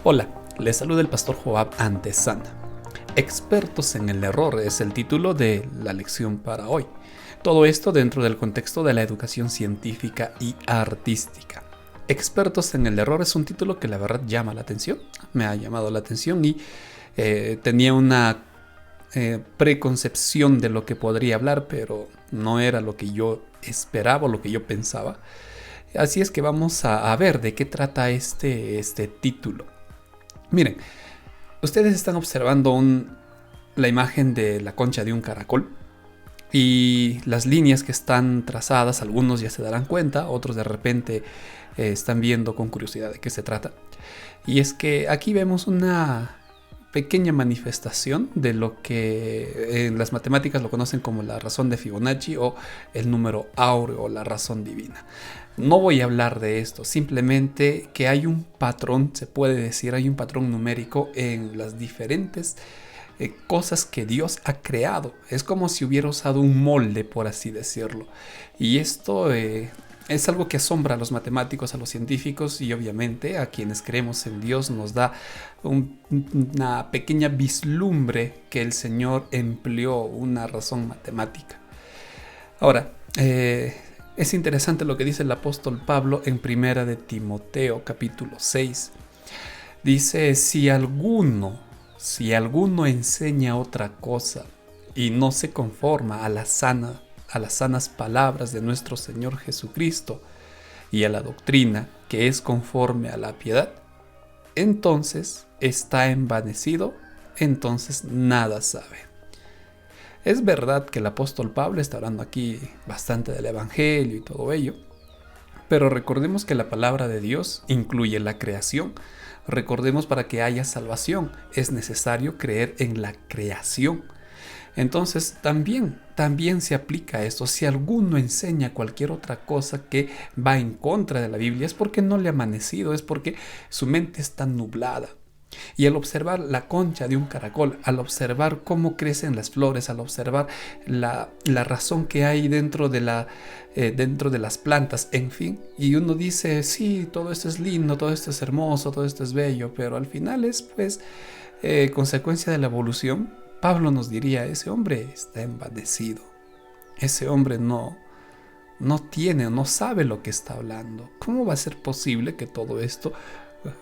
Hola, les saluda el pastor Joab Antesana. Expertos en el error es el título de la lección para hoy. Todo esto dentro del contexto de la educación científica y artística. Expertos en el error es un título que la verdad llama la atención, me ha llamado la atención y tenía una preconcepción de lo que podría hablar, pero no era lo que yo esperaba o lo que yo pensaba. Así es que vamos a ver de qué trata este título. Miren, ustedes están observando la imagen de la concha de un caracol y las líneas que están trazadas, algunos ya se darán cuenta, otros de repente están viendo con curiosidad de qué se trata. Y es que aquí vemos una pequeña manifestación de lo que en las matemáticas lo conocen como la razón de Fibonacci o el número áureo o la razón divina. No voy a hablar de esto, simplemente que hay un patrón, se puede decir, hay un patrón numérico en las diferentes cosas que Dios ha creado. Es como si hubiera usado un molde, por así decirlo. Y esto es algo que asombra a los matemáticos, a los científicos y obviamente a quienes creemos en Dios nos da una pequeña vislumbre que el Señor empleó una razón matemática. Ahora, es interesante lo que dice el apóstol Pablo en Primera de Timoteo, capítulo 6. Dice, si alguno enseña otra cosa y no se conforma a las sanas palabras de nuestro Señor Jesucristo y a la doctrina que es conforme a la piedad, entonces está envanecido, entonces nada sabe. Es verdad que el apóstol Pablo está hablando aquí bastante del evangelio y todo ello, pero recordemos que la palabra de Dios incluye la creación. Recordemos, para que haya salvación es necesario creer en la creación. Entonces también se aplica esto. Si alguno enseña cualquier otra cosa que va en contra de la Biblia, es porque no le ha amanecido, es porque su mente está nublada. Y al observar la concha de un caracol, al observar cómo crecen las flores, al observar la razón que hay dentro de las plantas, en fin, y uno dice, sí, todo esto es lindo, todo esto es hermoso, todo esto es bello, pero al final es pues consecuencia de la evolución. Pablo nos diría, ese hombre está envanecido, ese hombre no sabe lo que está hablando. ¿Cómo va a ser posible que todo esto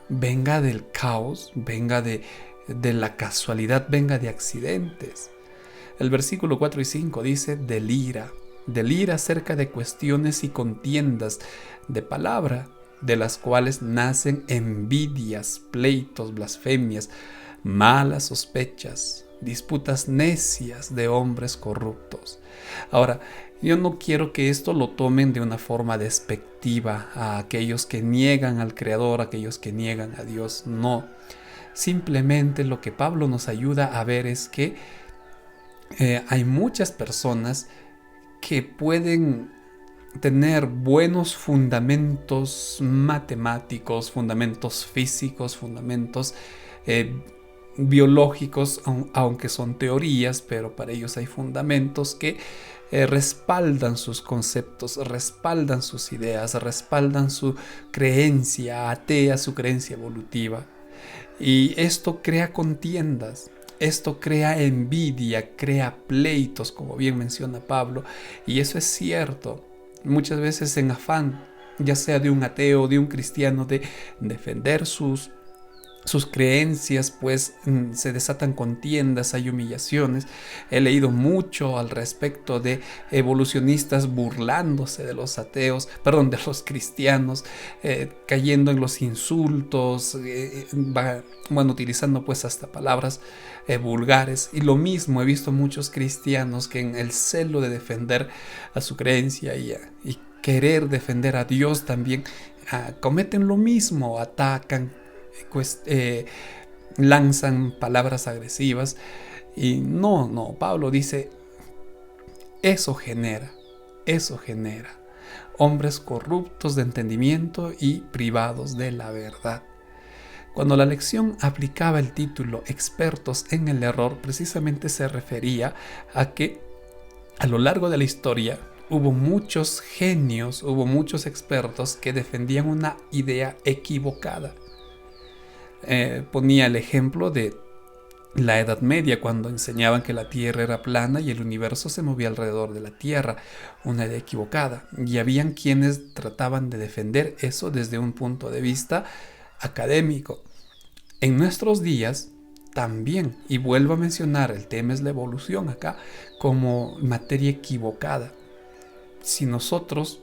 venga del caos, venga de la casualidad, venga de accidentes? El versículo 4 y 5 dice, delira acerca de cuestiones y contiendas de palabra, de las cuales nacen envidias, pleitos, blasfemias, malas sospechas, disputas necias de hombres corruptos. Ahora, yo no quiero que esto lo tomen de una forma despectiva a aquellos que niegan al Creador, a aquellos que niegan a Dios. No. Simplemente lo que Pablo nos ayuda a ver es que hay muchas personas que pueden tener buenos fundamentos matemáticos, fundamentos físicos, fundamentos biológicos, aunque son teorías, pero para ellos hay fundamentos que respaldan sus conceptos, respaldan sus ideas, respaldan su creencia atea, su creencia evolutiva. Y esto crea contiendas, esto crea envidia, crea pleitos, como bien menciona Pablo, y eso es cierto. Muchas veces en afán, ya sea de un ateo o de un cristiano, de defender sus creencias, pues se desatan contiendas, hay humillaciones. He leído mucho al respecto de evolucionistas burlándose de los ateos, perdón, de los cristianos, cayendo en los insultos, utilizando pues hasta palabras vulgares. Y lo mismo he visto muchos cristianos que en el celo de defender a su creencia y querer defender a Dios también cometen lo mismo, atacan, lanzan palabras agresivas. Y no, Pablo dice, eso genera hombres corruptos de entendimiento y privados de la verdad. Cuando la lección aplicaba el título expertos en el error, precisamente se refería a que a lo largo de la historia hubo muchos genios, hubo muchos expertos que defendían una idea equivocada. Ponía el ejemplo de la Edad Media, cuando enseñaban que la Tierra era plana y el universo se movía alrededor de la Tierra, una idea equivocada. Y habían quienes trataban de defender eso desde un punto de vista académico. En nuestros días también, y vuelvo a mencionar, el tema es la evolución acá como materia equivocada. Si nosotros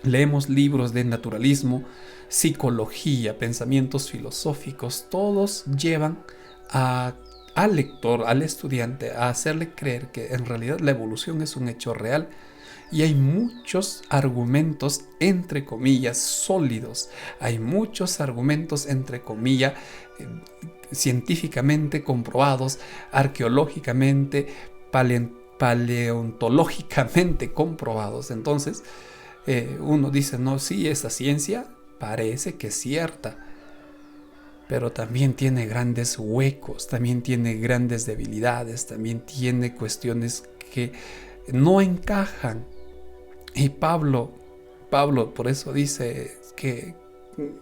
leemos libros de naturalismo, psicología, pensamientos filosóficos, todos llevan al lector, al estudiante, a hacerle creer que en realidad la evolución es un hecho real. Y hay muchos argumentos, entre comillas, sólidos. Hay muchos argumentos, entre comillas, científicamente comprobados, arqueológicamente, paleontológicamente comprobados. Entonces, uno dice, no, sí, esta ciencia parece que es cierta, pero también tiene grandes huecos, también tiene grandes debilidades, también tiene cuestiones que no encajan. Y Pablo por eso dice que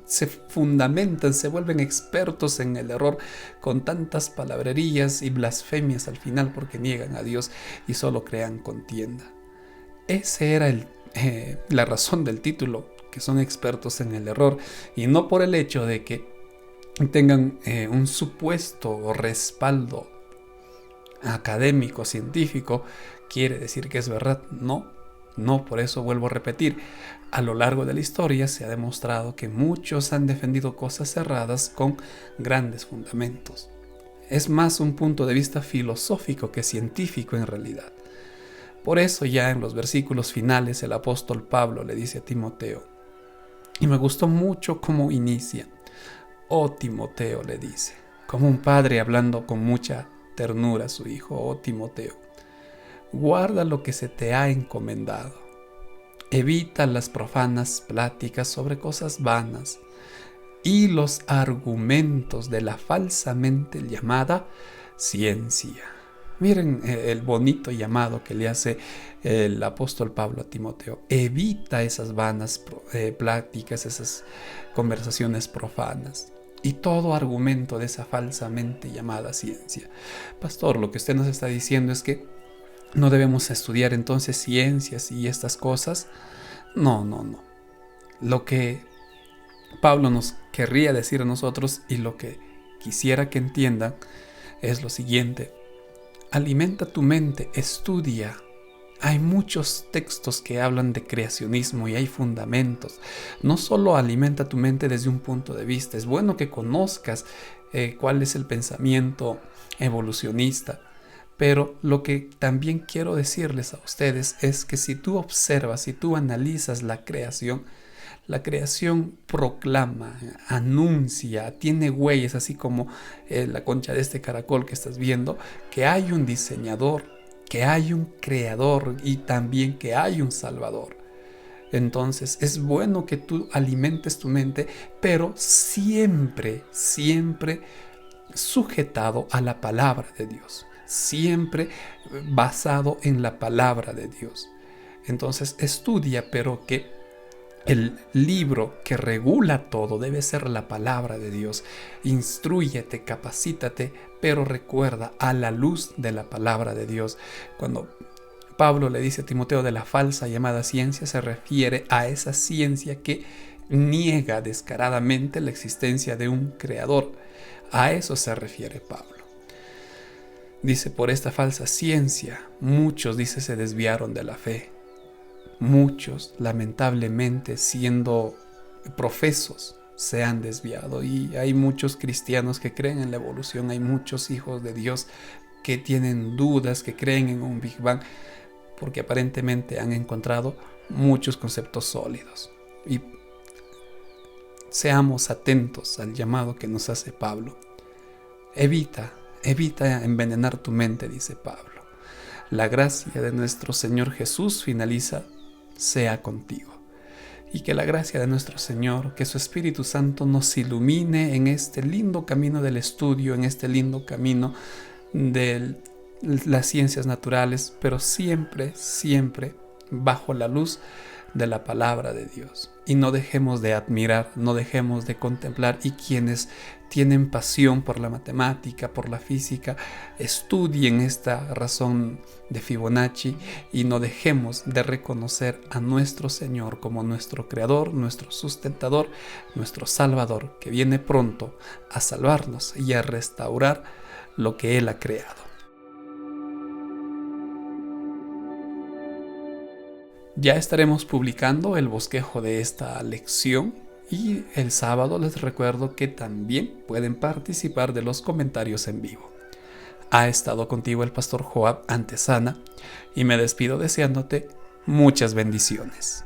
se fundamentan, se vuelven expertos en el error con tantas palabrerías y blasfemias al final, porque niegan a Dios y solo crean contienda. Esa era la razón del título, que son expertos en el error, y no por el hecho de que tengan un supuesto respaldo académico, científico, quiere decir que es verdad. No, por eso vuelvo a repetir, a lo largo de la historia se ha demostrado que muchos han defendido cosas cerradas con grandes fundamentos. Es más un punto de vista filosófico que científico en realidad. Por eso ya en los versículos finales el apóstol Pablo le dice a Timoteo, y me gustó mucho cómo inicia. Oh Timoteo, le dice, como un padre hablando con mucha ternura a su hijo. Oh Timoteo, guarda lo que se te ha encomendado. Evita las profanas pláticas sobre cosas vanas y los argumentos de la falsamente llamada ciencia. Miren el bonito llamado que le hace el apóstol Pablo a Timoteo. Evita esas vanas pláticas, esas conversaciones profanas y todo argumento de esa falsamente llamada ciencia. Pastor, lo que usted nos está diciendo es que no debemos estudiar entonces ciencias y estas cosas. No. Lo que Pablo nos querría decir a nosotros y lo que quisiera que entiendan es lo siguiente. Alimenta tu mente, estudia. Hay muchos textos que hablan de creacionismo y hay fundamentos. No solo alimenta tu mente desde un punto de vista. Es bueno que conozcas cuál es el pensamiento evolucionista. Pero lo que también quiero decirles a ustedes es que si tú observas, si tú analizas la creación proclama, anuncia, tiene huellas, así como la concha de este caracol que estás viendo, que hay un diseñador, que hay un creador y también que hay un salvador. Entonces es bueno que tú alimentes tu mente, pero siempre sujetado a la palabra de Dios. Siempre basado en la palabra de Dios. Entonces estudia, pero que el libro que regula todo debe ser la palabra de Dios. Instrúyete, capacítate, pero recuerda a la luz de la palabra de Dios. Cuando Pablo le dice a Timoteo de la falsa llamada ciencia, se refiere a esa ciencia que niega descaradamente la existencia de un creador. A eso se refiere Pablo. Dice, por esta falsa ciencia, muchos, dice, se desviaron de la fe. Muchos, lamentablemente, siendo profesos, se han desviado. Y hay muchos cristianos que creen en la evolución. Hay muchos hijos de Dios que tienen dudas, que creen en un Big Bang, porque aparentemente han encontrado muchos conceptos sólidos. Y seamos atentos al llamado que nos hace Pablo. Evita envenenar tu mente, dice Pablo. La gracia de nuestro Señor Jesús finaliza, sea contigo. Y que la gracia de nuestro Señor, que su Espíritu Santo nos ilumine en este lindo camino del estudio, en este lindo camino de las ciencias naturales, pero siempre bajo la luz de la palabra de Dios. Y no dejemos de admirar, no dejemos de contemplar. Y quienes tienen pasión por la matemática, por la física, estudien esta razón de Fibonacci y no dejemos de reconocer a nuestro Señor como nuestro Creador, nuestro sustentador, nuestro Salvador, que viene pronto a salvarnos y a restaurar lo que Él ha creado. Ya estaremos publicando el bosquejo de esta lección y el sábado les recuerdo que también pueden participar de los comentarios en vivo. Ha estado contigo el pastor Joab Antesana y me despido deseándote muchas bendiciones.